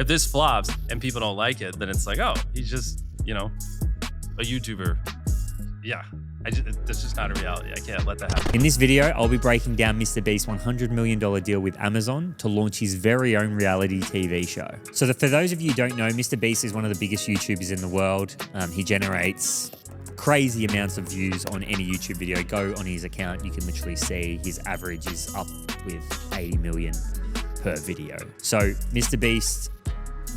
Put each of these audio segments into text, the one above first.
If this flops and people don't like it, then it's like, oh, he's just, a YouTuber. Yeah. That's just not a reality. I can't let that happen. In this video, I'll be breaking down Mr. Beast's $100 million deal with Amazon to launch his very own reality TV show. So for those of you who don't know, Mr. Beast is one of the biggest YouTubers in the world. He generates crazy amounts of views on any YouTube video. Go on his account, you can literally see his average is up with 80 million per video. So Mr. Beast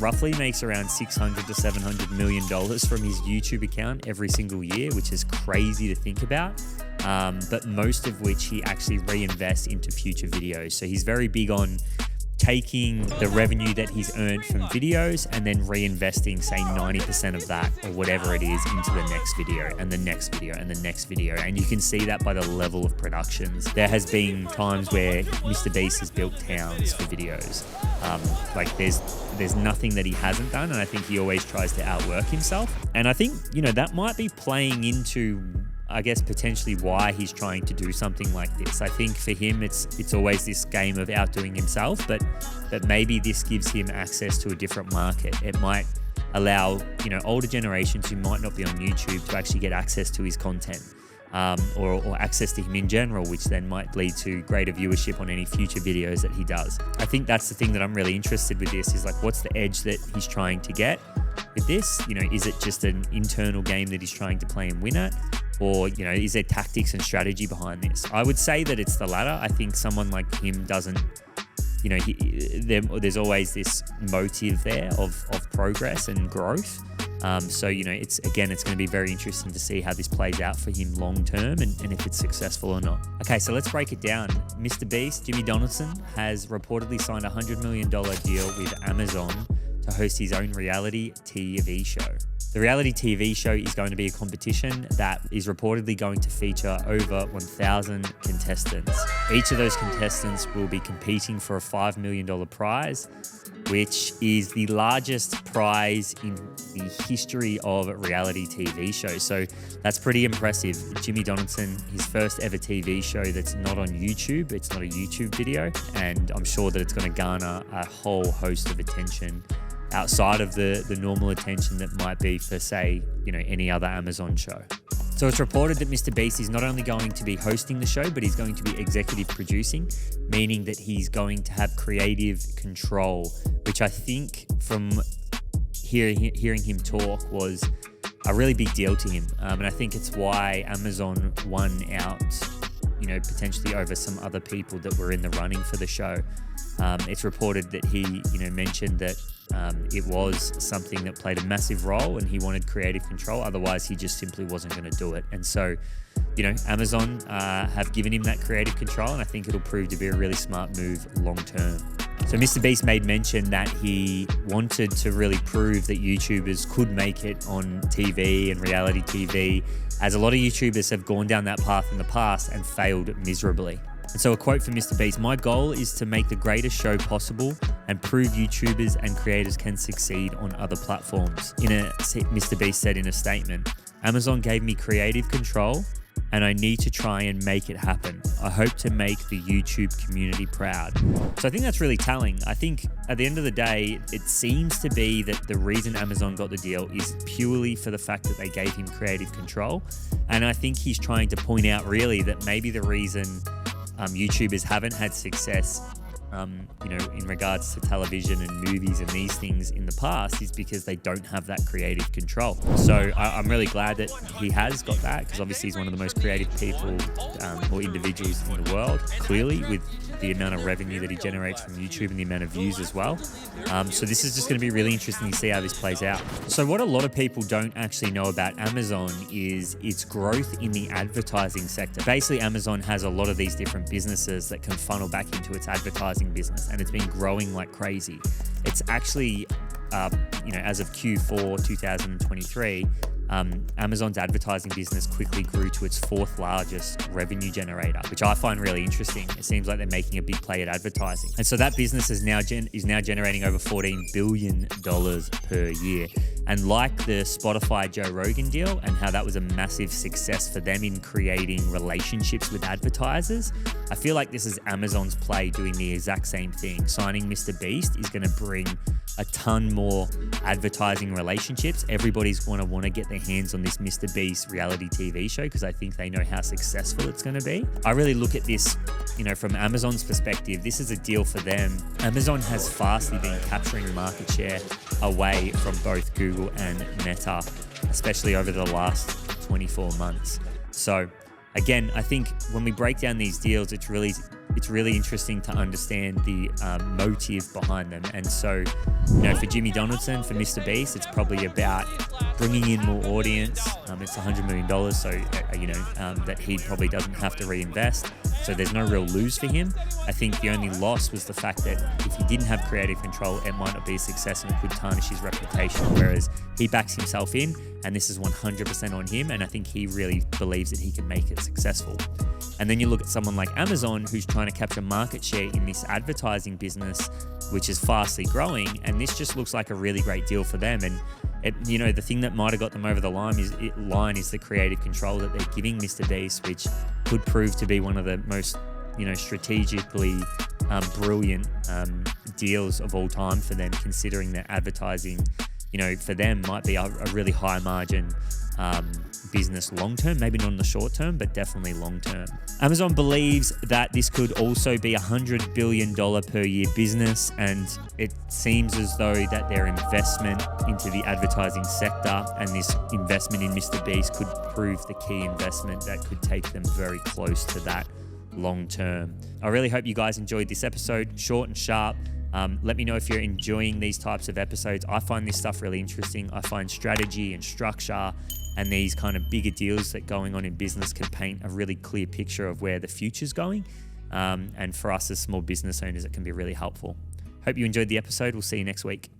roughly makes around $600 to $700 million from his YouTube account every single year, which is crazy to think about, but most of which he actually reinvests into future videos. So he's very big on taking the revenue that he's earned from videos and then reinvesting, say, 90% of that or whatever it is into the next video and the next video and the next video. And you can see that by the level of productions. There has been times where Mr. Beast has built towns for videos. Like there's nothing that he hasn't done, and I think he always tries to outwork himself. And I think, that might be playing into, I guess, potentially why he's trying to do something like this. I think for him, it's always this game of outdoing himself, but maybe this gives him access to a different market. It might allow, older generations who might not be on YouTube to actually get access to his content, or access to him in general, which then might lead to greater viewership on any future videos that he does. I think that's the thing that I'm really interested with this is like, what's the edge that he's trying to get with this? Is it just an internal game that he's trying to play and win at? Or, is there tactics and strategy behind this? I would say that it's the latter. I think someone like him doesn't, there's always this motive there of progress and growth. So, it's going to be very interesting to see how this plays out for him long term and if it's successful or not. Okay, so let's break it down. Mr. Beast, Jimmy Donaldson, has reportedly signed a $100 million deal with Amazon to host his own reality TV show. The reality TV show is going to be a competition that is reportedly going to feature over 1,000 contestants. Each of those contestants will be competing for a $5 million prize, which is the largest prize in the history of reality TV shows. So that's pretty impressive. Jimmy Donaldson, his first ever TV show that's not on YouTube. It's not a YouTube video, and I'm sure that it's going to garner a whole host of attention outside of the normal attention that might be for, say, any other Amazon show. So it's reported that Mr. Beast is not only going to be hosting the show, but he's going to be executive producing, meaning that he's going to have creative control, which I think from hearing him talk was a really big deal to him. And I think it's why Amazon won out, potentially over some other people that were in the running for the show. It's reported that he, mentioned that it was something that played a massive role and he wanted creative control. Otherwise, he just simply wasn't going to do it. And so, Amazon have given him that creative control, and I think it'll prove to be a really smart move long term. So Mr. Beast made mention that he wanted to really prove that YouTubers could make it on TV and reality TV, as a lot of YouTubers have gone down that path in the past and failed miserably. And so a quote from Mr. Beast: "My goal is to make the greatest show possible and prove YouTubers and creators can succeed on other platforms." Mr. Beast said in a statement, "Amazon gave me creative control and I need to try and make it happen. I hope to make the YouTube community proud." So I think that's really telling. I think at the end of the day, it seems to be that the reason Amazon got the deal is purely for the fact that they gave him creative control. And I think he's trying to point out really that maybe the reason YouTubers haven't had success in regards to television and movies and these things in the past is because they don't have that creative control. So I'm really glad that he has got that, because obviously he's one of the most creative people or individuals in the world, clearly, with the amount of revenue that he generates from YouTube and the amount of views as well. So this is just going to be really interesting to see how this plays out. So what a lot of people don't actually know about Amazon is its growth in the advertising sector. Basically, Amazon has a lot of these different businesses that can funnel back into its advertising business, and it's been growing like crazy. It's actually, as of Q4 2023, Amazon's advertising business quickly grew to its fourth largest revenue generator, which I find really interesting. It seems like they're making a big play at advertising. And so that business is now generating over $14 billion per year. And like the Spotify Joe Rogan deal and how that was a massive success for them in creating relationships with advertisers, I feel like this is Amazon's play doing the exact same thing. Signing Mr. Beast is going to bring a ton more advertising relationships. Everybody's going to want to get their hands on this Mr. Beast reality TV show because I think they know how successful it's going to be. I really look at this, from Amazon's perspective, this is a deal for them. Amazon has fastly been capturing market share away from both Google and Meta, especially over the last 24 months. So again, I think when we break down these deals, it's really interesting to understand the motive behind them. And so, for Jimmy Donaldson, for Mr. Beast, it's probably about bringing in more audience. It's $100 million, so that he probably doesn't have to reinvest. So there's no real lose for him. I think the only loss was the fact that if he didn't have creative control, it might not be a success and it could tarnish his reputation. Whereas he backs himself in, and this is 100% on him. And I think he really believes that he can make it successful. And then you look at someone like Amazon, who's trying to capture market share in this advertising business, which is fastly growing. And this just looks like a really great deal for them. And the thing that might have got them over the line is the creative control that they're giving Mr. Beast, which could prove to be one of the most, strategically brilliant deals of all time for them, considering that advertising, for them might be a really high margin business long term, maybe not in the short term, but definitely long term. Amazon believes that this could also be $100 billion per year business, and it seems as though that their investment into the advertising sector and this investment in Mr. Beast could prove the key investment that could take them very close to that long term. I really hope you guys enjoyed this episode, short and sharp. Let me know if you're enjoying these types of episodes. I find this stuff really interesting. I find strategy and structure and these kind of bigger deals that going on in business can paint a really clear picture of where the future's going. And for us as small business owners, it can be really helpful. Hope you enjoyed the episode. We'll see you next week.